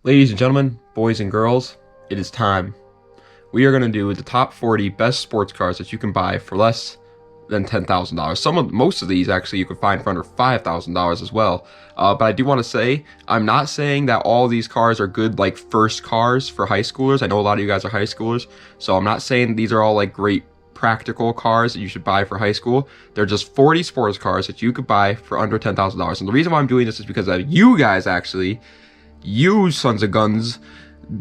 Ladies and gentlemen, boys and girls, it is time. We are going to do the top 40 best sports cars that you can buy for less than $10,000. Most of these actually you can find for under $5,000 as well. But I do want to say, I'm not saying that all these cars are good like first cars for high schoolers. I know a lot of you guys are high schoolers, so I'm not saying these are all like great practical cars that you should buy for high school. They're just 40 sports cars that you could buy for under $10,000. And the reason why I'm doing this is because of you guys actually. You sons of guns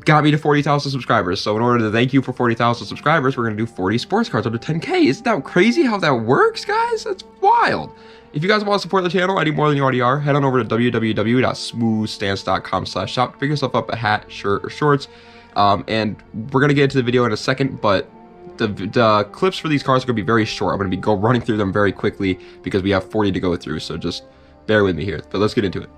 got me to 40,000 subscribers. So in order to thank you for 40,000 subscribers, we're going to do 40 sports cars under 10K. Isn't that crazy how that works, guys? That's wild. If you guys want to support the channel any more than you already are, head on over to www.smoothstance.com/shop to pick yourself up a hat, shirt, or shorts. And we're going to get into the video in a second, but the clips for these cars are going to be very short. I'm going to be running through them very quickly because we have 40 to go through. So just bear with me here, but let's get into it.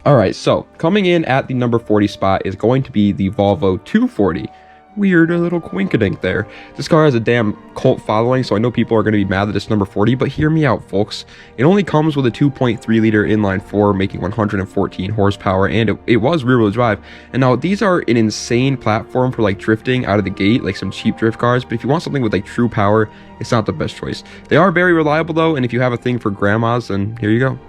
Alright, so coming in at the number 40 spot is going to be the Volvo 240. Weird, a little quinkadink there. This car has a damn cult following, so I know people are going to be mad that it's number 40, but hear me out, folks. It only comes with a 2.3 liter inline 4, making 114 horsepower, and it was rear-wheel drive. And now, these are an insane platform for like drifting out of the gate, like some cheap drift cars, but if you want something with like true power, it's not the best choice. They are very reliable though, and if you have a thing for grandmas, then here you go.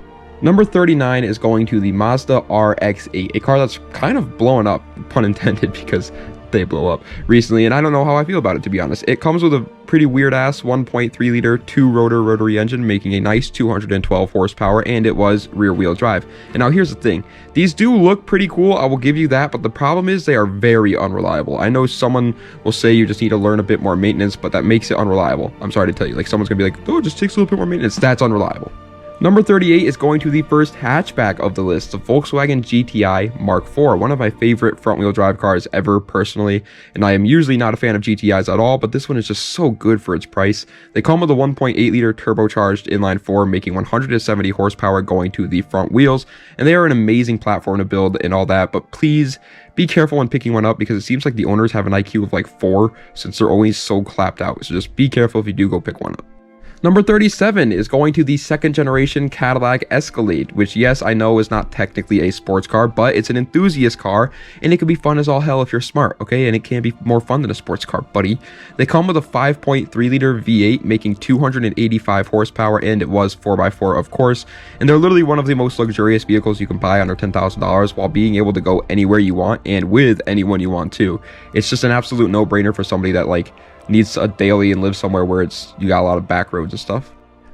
Number 39 is going to the Mazda RX-8, a car that's kind of blowing up, pun intended, because they blow up recently, and I don't know how I feel about it, to be honest. It comes with a pretty weird-ass 1.3 liter 2-rotor rotary engine, making a nice 212 horsepower, and it was rear-wheel drive. And now here's the thing. These do look pretty cool, I will give you that, but the problem is they are very unreliable. I know someone will say you just need to learn a bit more maintenance, but that makes it unreliable. I'm sorry to tell you. Like, someone's gonna be like, oh, it just takes a little bit more maintenance. That's unreliable. Number 38 is going to the first hatchback of the list, the Volkswagen GTI Mark IV, one of my favorite front-wheel drive cars ever, personally, and I am usually not a fan of GTIs at all, but this one is just so good for its price. They come with a 1.8-liter turbocharged inline-4, making 170 horsepower going to the front wheels, and they are an amazing platform to build and all that, but please be careful when picking one up because it seems like the owners have an IQ of like 4 since they're always so clapped out, so just be careful if you do go pick one up. Number 37 is going to the second generation Cadillac Escalade, which yes, I know is not technically a sports car, but it's an enthusiast car, and it can be fun as all hell if you're smart, okay? And it can be more fun than a sports car, buddy. They come with a 5.3 liter V8, making 285 horsepower, and it was 4x4, of course. And they're literally one of the most luxurious vehicles you can buy under $10,000 while being able to go anywhere you want and with anyone you want too. It's just an absolute no-brainer for somebody that like needs a daily and lives somewhere where you got a lot of back roads and stuff.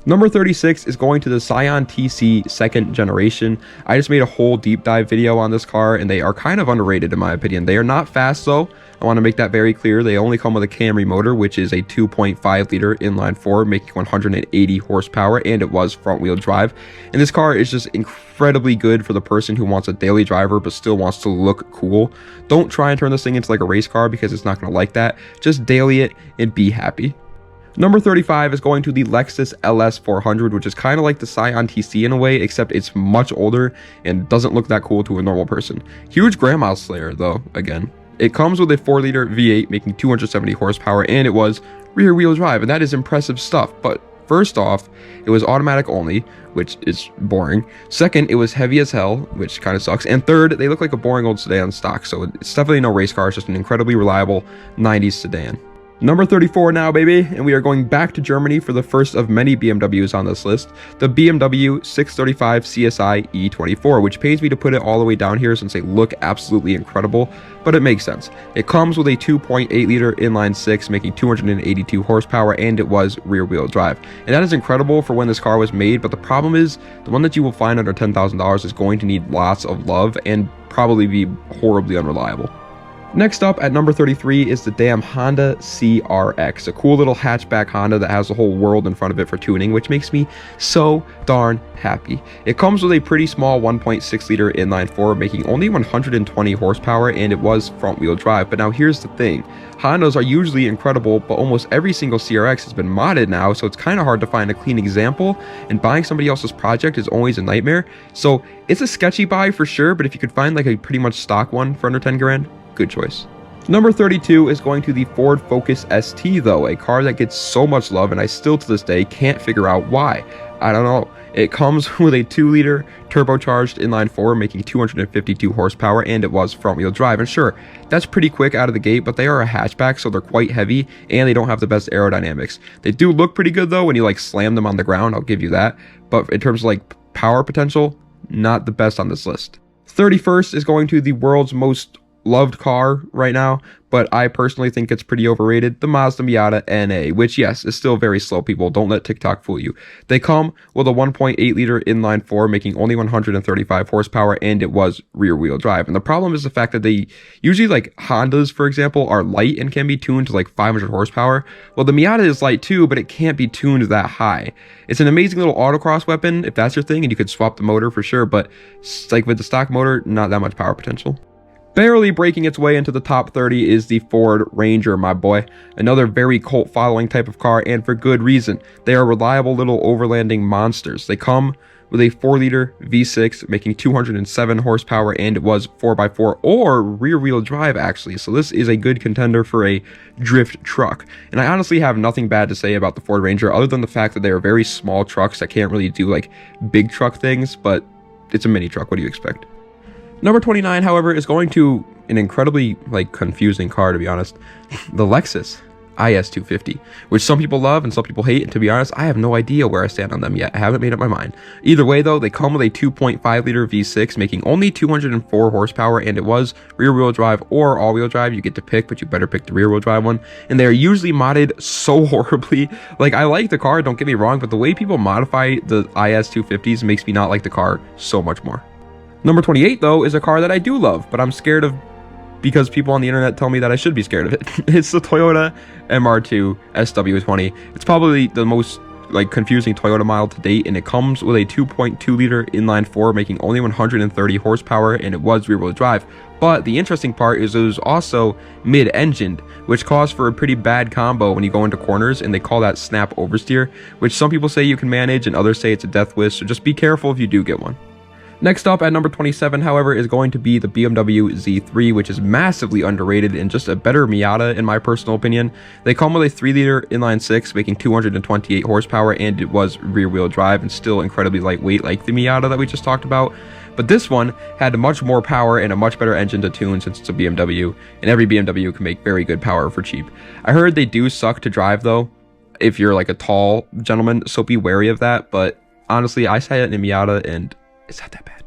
Number 36 is going to the Scion TC second generation. I just made a whole deep dive video on this car, and they are kind of underrated in my opinion. They are not fast though. I want to make that very clear. They only come with a Camry motor, which is a 2.5 liter inline 4, making 180 horsepower, and it was front wheel drive. And this car is just incredibly good for the person who wants a daily driver but still wants to look cool. Don't try and turn this thing into like a race car because it's not going to like that. Just daily it and be happy. Number 35 is going to the Lexus LS400, which is kind of like the Scion TC in a way, except it's much older and doesn't look that cool to a normal person. Huge grandma slayer, though, again. It comes with a 4-liter V8, making 270 horsepower, and it was rear-wheel drive, and that is impressive stuff. But first off, it was automatic only, which is boring. Second, it was heavy as hell, which kind of sucks. And third, they look like a boring old sedan stock, so it's definitely no race car. It's just an incredibly reliable 90s sedan. Number 34 now, baby, and we are going back to Germany for the first of many BMWs on this list, the BMW 635 CSI E24, which pains me to put it all the way down here since they look absolutely incredible, but it makes sense. It comes with a 2.8 liter inline 6, making 282 horsepower, and it was rear-wheel drive. And that is incredible for when this car was made, but the problem is, the one that you will find under $10,000 is going to need lots of love and probably be horribly unreliable. Next up at number 33 is the damn Honda CRX, a cool little hatchback Honda that has the whole world in front of it for tuning, which makes me so darn happy. It comes with a pretty small 1.6 liter inline 4, making only 120 horsepower, and it was front wheel drive. But now here's the thing. Hondas are usually incredible, but almost every single CRX has been modded now, so it's kind of hard to find a clean example, and buying somebody else's project is always a nightmare. So it's a sketchy buy for sure, but if you could find like a pretty much stock one for under 10 grand, good choice. Number 32 is going to the Ford Focus ST though, a car that gets so much love and I still to this day can't figure out why. I don't know. It comes with a 2-liter turbocharged inline-4 making 252 horsepower, and it was front-wheel drive. And sure, that's pretty quick out of the gate, but they are a hatchback, so they're quite heavy, and they don't have the best aerodynamics. They do look pretty good though when you like slam them on the ground, I'll give you that. But in terms of like power potential, not the best on this list. 31st is going to the world's most loved car right now, but I personally think it's pretty overrated, the Mazda Miata NA, which yes, is still very slow, people. Don't let TikTok fool you. They come with a 1.8-liter inline-4 making only 135 horsepower, and it was rear-wheel drive. And the problem is the fact that they usually, like Hondas, for example, are light and can be tuned to like 500 horsepower. Well, the Miata is light too, but it can't be tuned that high. It's an amazing little autocross weapon if that's your thing, and you could swap the motor for sure, but like with the stock motor, not that much power potential. Barely breaking its way into the top 30 is the Ford Ranger, my boy. Another very cult following type of car, and for good reason. They are reliable little overlanding monsters. They come with a 4-liter V6 making 207 horsepower, and it was 4x4 or rear-wheel drive actually. So this is a good contender for a drift truck. And I honestly have nothing bad to say about the Ford Ranger other than the fact that they are very small trucks that can't really do like big truck things, but it's a mini truck. What do you expect? Number 29, however, is going to an incredibly like confusing car, to be honest. The Lexus IS250, which some people love and some people hate. And to be honest, I have no idea where I stand on them yet. I haven't made up my mind. Either way, though, they come with a 2.5-liter V6 making only 204 horsepower, and it was rear-wheel drive or all-wheel drive. You get to pick, but you better pick the rear-wheel drive one. And they are usually modded so horribly. Like, I like the car, don't get me wrong, but the way people modify the IS250s makes me not like the car so much more. Number 28, though, is a car that I do love, but I'm scared of because people on the internet tell me that I should be scared of it. It's the Toyota MR2 SW20. It's probably the most like confusing Toyota model to date, and it comes with a 2.2-liter inline-4 making only 130 horsepower, and it was rear-wheel drive. But the interesting part is it was also mid-engined, which calls for a pretty bad combo when you go into corners, and they call that snap oversteer, which some people say you can manage and others say it's a death wish, so just be careful if you do get one. Next up at number 27, however, is going to be the BMW Z3, which is massively underrated and just a better Miata in my personal opinion. They come with a 3-liter inline-6 making 228 horsepower, and it was rear-wheel drive and still incredibly lightweight like the Miata that we just talked about. But this one had much more power and a much better engine to tune since it's a BMW, and every BMW can make very good power for cheap. I heard they do suck to drive though, if you're like a tall gentleman, so be wary of that, but honestly, I sat in a Miata and it's not that bad.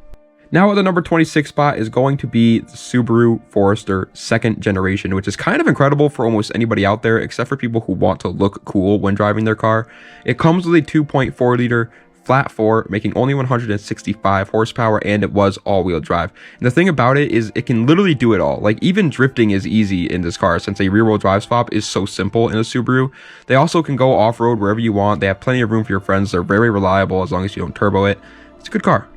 Now at the number 26 spot is going to be the Subaru Forester 2nd generation, which is kind of incredible for almost anybody out there except for people who want to look cool when driving their car. It comes with a 2.4-liter flat 4 making only 165 horsepower, and it was all-wheel drive. And the thing about it is it can literally do it all. Like even drifting is easy in this car since a rear-wheel drive swap is so simple in a Subaru. They also can go off-road wherever you want. They have plenty of room for your friends. They're very reliable as long as you don't turbo it. It's a good car.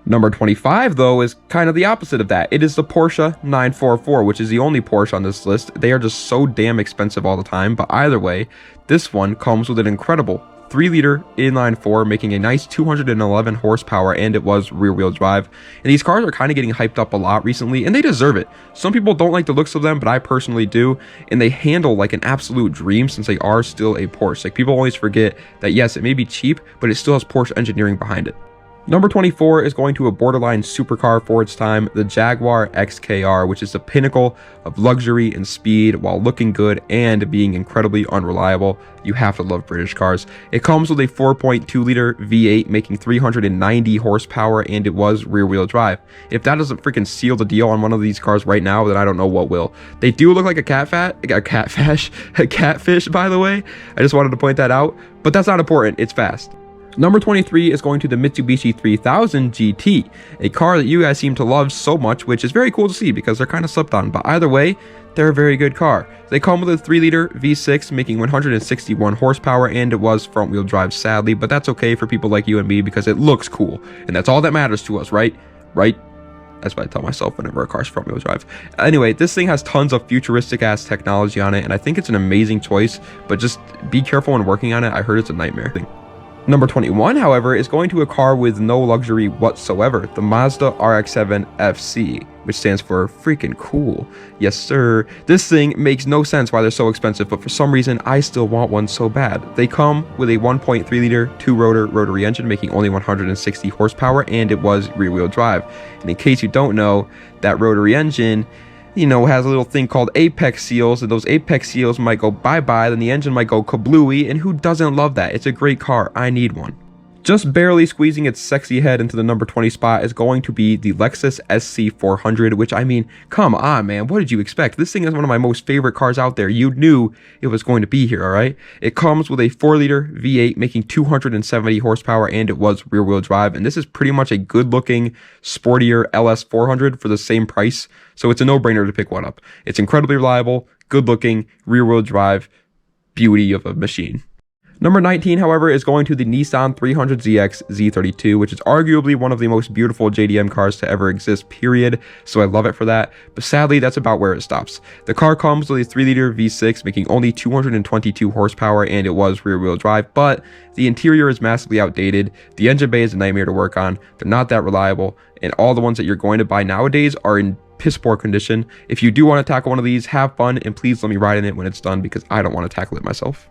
Number 25, though, is kind of the opposite of that. It is the Porsche 944, which is the only Porsche on this list. They are just so damn expensive all the time, but either way, this one comes with an incredible 3-liter inline-4 making a nice 211 horsepower, and it was rear-wheel drive. And these cars are kind of getting hyped up a lot recently, and they deserve it. Some people don't like the looks of them, but I personally do, and they handle like an absolute dream since they are still a Porsche. Like people always forget that yes, it may be cheap, but it still has Porsche engineering behind it. Number 24 is going to a borderline supercar for its time, the Jaguar XKR, which is the pinnacle of luxury and speed while looking good and being incredibly unreliable. You have to love British cars. It comes with a 4.2-liter V8 making 390 horsepower, and it was rear-wheel drive. If that doesn't freaking seal the deal on one of these cars right now, then I don't know what will. They do look like a catfish, by the way. I just wanted to point that out, but that's not important. It's fast. Number 23 is going to the Mitsubishi 3000 GT, a car that you guys seem to love so much, which is very cool to see because they're kind of slept on, but either way, they're a very good car. They come with a 3-liter V6 making 161 horsepower, and it was front-wheel drive sadly, but that's okay for people like you and me because it looks cool, and that's all that matters to us, right? Right? That's what I tell myself whenever a car's front-wheel drive. Anyway, this thing has tons of futuristic-ass technology on it, and I think it's an amazing choice, but just be careful when working on it. I heard it's a nightmare. Number 21, however, is going to a car with no luxury whatsoever, the Mazda RX-7 FC, which stands for freaking cool. Yes, sir. This thing makes no sense why they're so expensive, but for some reason, I still want one so bad. They come with a 1.3-liter, 2-rotor rotary engine, making only 160 horsepower, and it was rear-wheel drive. And in case you don't know, that rotary engine, you know, has a little thing called apex seals, and those apex seals might go bye-bye, then the engine might go kablooey, and who doesn't love that? It's a great car. I need one. Just barely squeezing its sexy head into the number 20 spot is going to be the Lexus SC400, which, I mean, come on, man. What did you expect? This thing is one of my most favorite cars out there. You knew it was going to be here, all right? It comes with a 4-liter V8 making 270 horsepower, and it was rear-wheel drive. And this is pretty much a good-looking, sportier LS400 for the same price. So it's a no-brainer to pick one up. It's incredibly reliable, good-looking, rear-wheel drive, beauty of a machine. Number 19, however, is going to the Nissan 300ZX Z32, which is arguably one of the most beautiful JDM cars to ever exist, period. So I love it for that. But sadly, that's about where it stops. The car comes with a 3-liter V6, making only 222 horsepower, and it was rear-wheel drive. But the interior is massively outdated. The engine bay is a nightmare to work on. They're not that reliable. And all the ones that you're going to buy nowadays are in piss poor condition. If you do want to tackle one of these, have fun, and please let me ride in it when it's done, because I don't want to tackle it myself.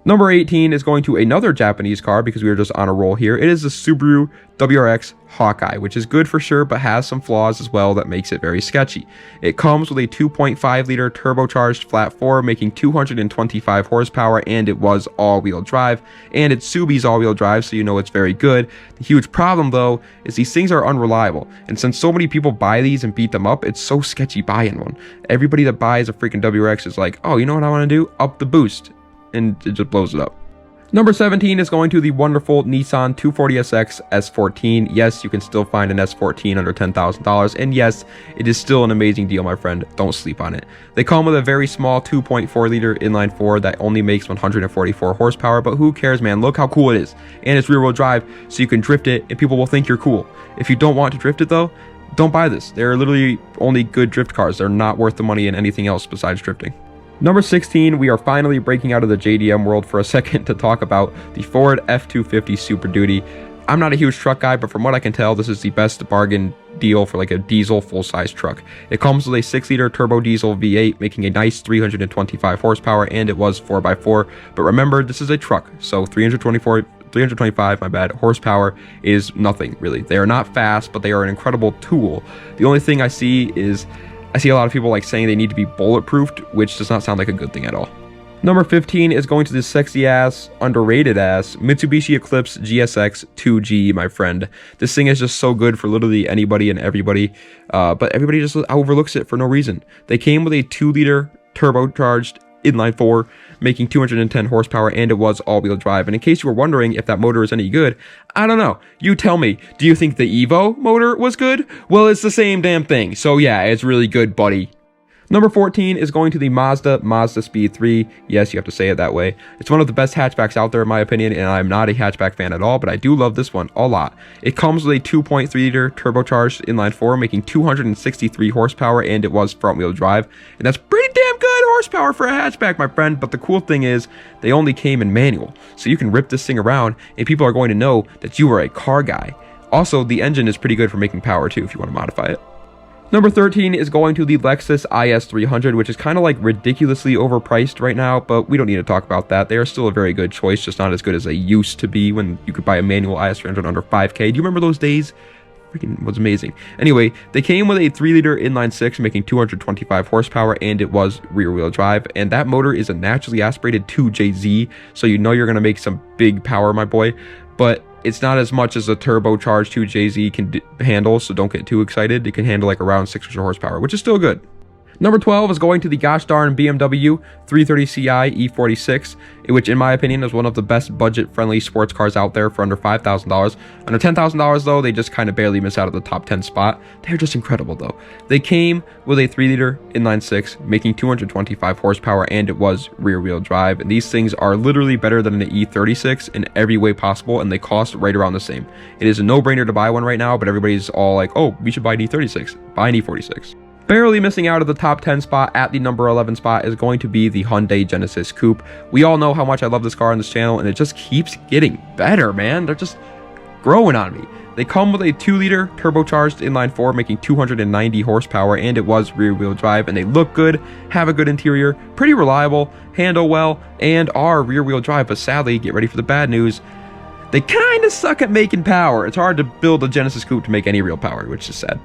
Number 18 is going to another Japanese car, because we are just on a roll here. It is the Subaru WRX Hawkeye, which is good for sure, but has some flaws as well that makes it very sketchy. It comes with a 2.5-liter turbocharged flat 4, making 225 horsepower, and it was all-wheel drive. And it's Subi's all-wheel drive, so you know it's very good. The huge problem, though, is these things are unreliable. And since so many people buy these and beat them up, it's so sketchy buying one. Everybody that buys a freaking WRX is like, oh, you know what I want to do? Up the boost. And it just blows it up. Number 17 is going to the wonderful Nissan 240SX S14. Yes, you can still find an S14 under $10,000, and yes, it is still an amazing deal, my friend. Don't sleep on it. They come with a very small 2.4-liter inline-4 that only makes 144 horsepower, but who cares, man? Look how cool it is. And it's rear-wheel drive, so you can drift it, and people will think you're cool. If you don't want to drift it, though, don't buy this. They're literally only good drift cars. They're not worth the money in anything else besides drifting. Number 16, we are finally breaking out of the JDM world for a second to talk about the Ford F-250 Super Duty. I'm not a huge truck guy, but from what I can tell, this is the best bargain deal for like a diesel full-size truck. It comes with a 6-liter turbo diesel V8, making a nice 325 horsepower, and it was 4x4. But remember, this is a truck, so 325, my bad, horsepower is nothing, really. They are not fast, but they are an incredible tool. The only thing I see a lot of people like saying they need to be bulletproofed, which does not sound like a good thing at all. Number 15 is going to this sexy ass, underrated ass Mitsubishi Eclipse GSX 2G, my friend. This thing is just so good for literally anybody and everybody, but everybody just overlooks it for no reason. They came with a 2-liter turbocharged inline 4, making 210 horsepower, and it was all-wheel drive. And in case you were wondering if that motor is any good, I don't know. You tell me. Do you think the Evo motor was good? Well, it's the same damn thing. So yeah, it's really good, buddy. Number 14 is going to the Mazda MazdaSpeed 3. Yes, you have to say it that way. It's one of the best hatchbacks out there in my opinion, and I'm not a hatchback fan at all, but I do love this one a lot. It comes with a 2.3-liter turbocharged inline 4, making 263 horsepower, and it was front-wheel drive. And that's pretty damn good horsepower for a hatchback, my friend. But the cool thing is, they only came in manual, so you can rip this thing around, and people are going to know that you are a car guy. Also, the engine is pretty good for making power too, if you want to modify it. Number 13 is going to the Lexus IS300, which is kind of like ridiculously overpriced right now, but we don't need to talk about that. They are still a very good choice, just not as good as they used to be when you could buy a manual IS300 under 5K. Do you remember those days? Freaking was amazing. Anyway, they came with a 3-liter inline 6, making 225 horsepower, and it was rear-wheel drive. And that motor is a naturally aspirated 2JZ, so you know you're going to make some big power, my boy. But it's not as much as a turbocharged 2JZ can handle, so don't get too excited. It can handle like around 600 horsepower, which is still good. Number 12 is going to the gosh darn BMW 330ci E46, which in my opinion is one of the best budget-friendly sports cars out there for under $5,000. Under $10,000 though, they just kind of barely miss out of the top 10 spot. They're just incredible though. They came with a 3-liter inline 6, making 225 horsepower, and it was rear-wheel drive. And these things are literally better than an E36 in every way possible, and they cost right around the same. It is a no-brainer to buy one right now, but everybody's all like, oh, we should buy an E36. Buy an E46. Barely missing out of the top 10 spot at the number 11 spot is going to be the Hyundai Genesis Coupe. We all know how much I love this car on this channel, and it just keeps getting better, man. They're just growing on me. They come with a 2-liter turbocharged inline-4 making 290 horsepower, and it was rear-wheel drive, and they look good, have a good interior, pretty reliable, handle well, and are rear-wheel drive. But sadly, get ready for the bad news, they kind of suck at making power. It's hard to build a Genesis Coupe to make any real power, which is sad.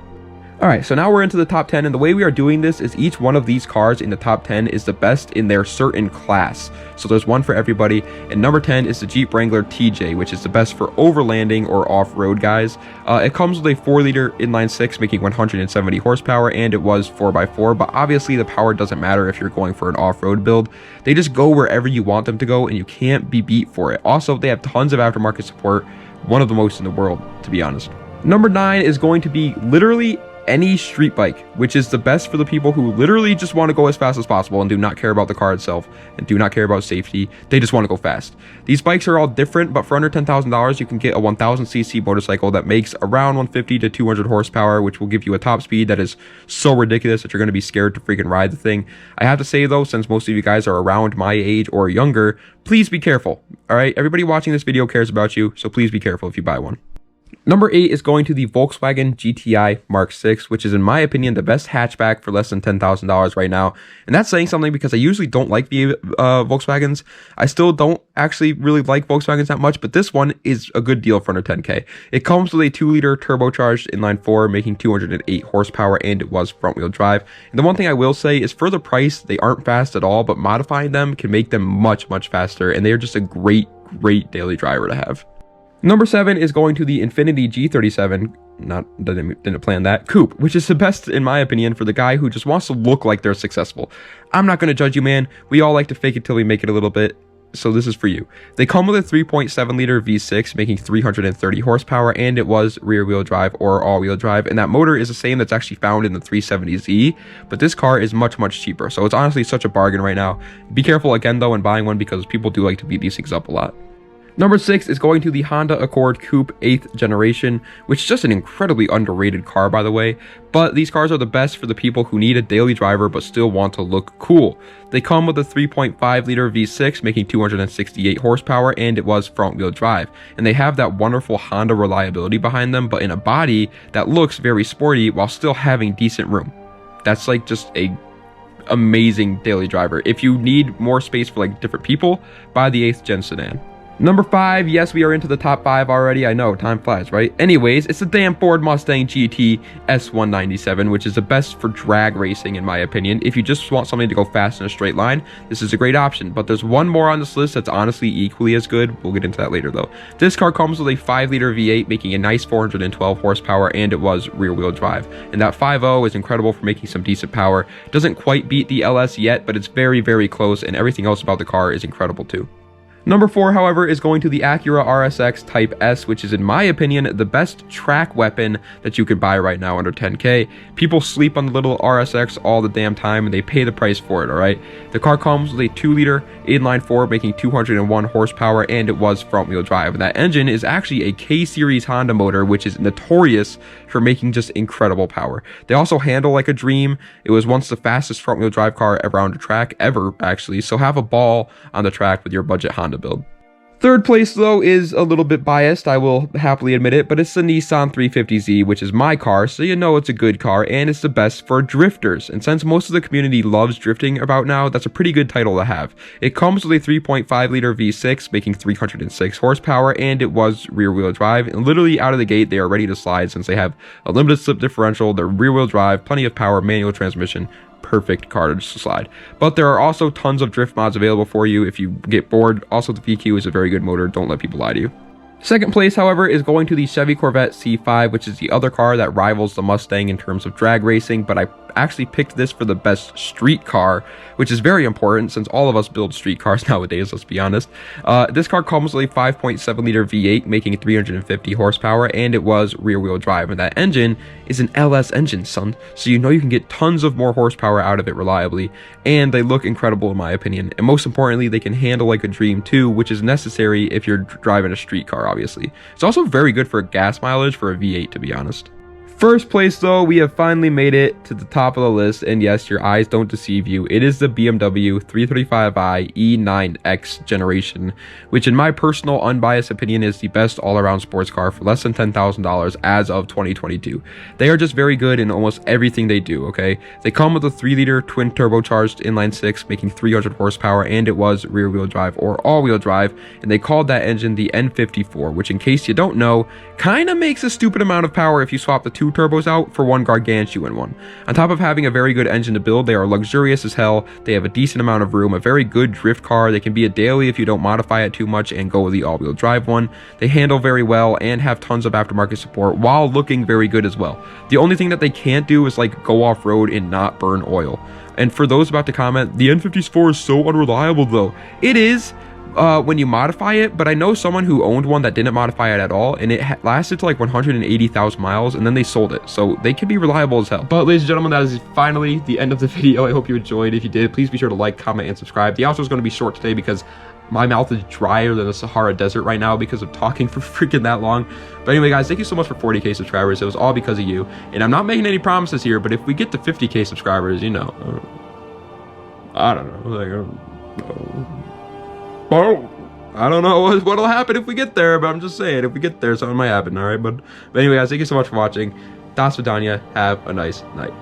Alright, so now we're into the top 10, and the way we are doing this is each one of these cars in the top 10 is the best in their certain class. So there's one for everybody, and number 10 is the Jeep Wrangler TJ, which is the best for overlanding or off-road guys. It comes with a 4-liter inline-6 making 170 horsepower, and it was 4x4, but obviously the power doesn't matter if you're going for an off-road build. They just go wherever you want them to go, and you can't be beat for it. Also, they have tons of aftermarket support, one of the most in the world, to be honest. Number 9 is going to be literally any street bike, which is the best for the people who literally just want to go as fast as possible and do not care about the car itself and do not care about safety. They just want to go fast. These bikes are all different, but for under $10,000 you can get a 1000cc motorcycle that makes around 150 to 200 horsepower, which will give you a top speed that is so ridiculous that you're going to be scared to freaking ride the thing. I have to say though, since most of you guys are around my age or younger, please be careful. All right, everybody watching this video cares about you, so please be careful if you buy one. Number 8 is going to the Volkswagen GTI Mark 6, which is in my opinion the best hatchback for less than $10,000 right now. And that's saying something because I usually don't like the Volkswagens. I still don't actually really like Volkswagens that much, but this one is a good deal for under 10K. It comes with a 2-liter turbocharged inline-4 making 208 horsepower, and it was front-wheel drive. And the one thing I will say is for the price, they aren't fast at all, but modifying them can make them much faster, and they are just a great daily driver to have. Number 7 is going to the Infiniti G37, didn't plan that, Coupe, which is the best in my opinion for the guy who just wants to look like they're successful. I'm not going to judge you, man. We all like to fake it till we make it a little bit, so this is for you. They come with a 3.7-liter V6 making 330 horsepower, and it was rear-wheel drive or all-wheel drive, and that motor is the same that's actually found in the 370Z, but this car is much cheaper, so it's honestly such a bargain right now. Be careful again though when buying one because people do like to beat these things up a lot. Number 6 is going to the Honda Accord Coupe 8th generation, which is just an incredibly underrated car, by the way. But these cars are the best for the people who need a daily driver but still want to look cool. They come with a 3.5-liter V6 making 268 horsepower, and it was front-wheel drive. And they have that wonderful Honda reliability behind them, but in a body that looks very sporty while still having decent room. That's like just a amazing daily driver. If you need more space for like different people, buy the 8th gen sedan. Number 5, yes, we are into the top 5 already. I know, time flies, right? Anyways, it's the damn Ford Mustang GT S197, which is the best for drag racing, in my opinion. If you just want something to go fast in a straight line, this is a great option. But there's one more on this list that's honestly equally as good. We'll get into that later, though. This car comes with a 5-liter V8, making a nice 412 horsepower, and it was rear-wheel drive. And that 5.0 is incredible for making some decent power. It doesn't quite beat the LS yet, but it's very close, and everything else about the car is incredible, too. Number 4, however, is going to the Acura RSX Type S, which is, in my opinion, the best track weapon that you could buy right now under 10K. People sleep on the little RSX all the damn time, and they pay the price for it, alright? The car comes with a 2-liter inline-4 making 201 horsepower, and it was front-wheel drive. And that engine is actually a K-Series Honda motor, which is notorious for making just incredible power. They also handle like a dream. It was once the fastest front-wheel drive car ever on the track, ever, actually. So have a ball on the track with your budget Honda build. Third place, though, is a little bit biased, I will happily admit it, but it's the Nissan 350Z, which is my car, so you know it's a good car, and it's the best for drifters. And since most of the community loves drifting about now, that's a pretty good title to have. It comes with a 3.5-liter V6, making 306 horsepower, and it was rear-wheel drive. And literally out of the gate, they are ready to slide since they have a limited slip differential, they're rear-wheel drive, plenty of power, manual transmission. Perfect car to slide. But there are also tons of drift mods available for you if you get bored. Also, the VQ is a very good motor. Don't let people lie to you. Second place, however, is going to the Chevy Corvette C5, which is the other car that rivals the Mustang in terms of drag racing, but I actually picked this for the best street car, which is very important since all of us build street cars nowadays, let's be honest. This car comes with a 5.7-liter V8 making 350 horsepower, and it was rear-wheel drive, and that engine is an LS engine, son, so you know you can get tons of more horsepower out of it reliably, and they look incredible in my opinion, and most importantly, they can handle like a dream too, which is necessary if you're driving a street car, obviously. It's also very good for gas mileage for a V8, to be honest. First place though, we have finally made it to the top of the list, and yes, your eyes don't deceive you. It is the BMW 335i E9X generation, which in my personal unbiased opinion is the best all-around sports car for less than $10,000 as of 2022. They are just very good in almost everything they do, okay? They come with a 3-liter twin turbocharged inline-6 making 300 horsepower, and it was rear-wheel drive or all-wheel drive, and they called that engine the N54, which in case you don't know, kind of makes a stupid amount of power if you swap the two turbos out for one gargantuan one. On top of having a very good engine to build, they are luxurious as hell. They have a decent amount of room, a very good drift car. They can be a daily if you don't modify it too much and go with the all-wheel drive one. They handle very well and have tons of aftermarket support while looking very good as well. The only thing that they can't do is like go off-road and not burn oil. And for those about to comment, the N54 is so unreliable though. It is when you modify it, but I know someone who owned one that didn't modify it at all, and it lasted to like 180,000 miles, and then they sold it, so they can be reliable as hell. But ladies and gentlemen, that is finally the end of the video. I hope you enjoyed. If you did, please be sure to like, comment, and subscribe. The outro is going to be short today because my mouth is drier than the Sahara Desert right now because of talking for freaking that long. But anyway, guys, thank you so much for 40k subscribers. It was all because of you, and I'm not making any promises here, but if we get to 50k subscribers, you know, I don't know, like, oh, I don't know what'll happen if we get there, but I'm just saying, if we get there, something might happen, all right? But anyway, guys, thank you so much for watching. Das Vidania. Have a nice night.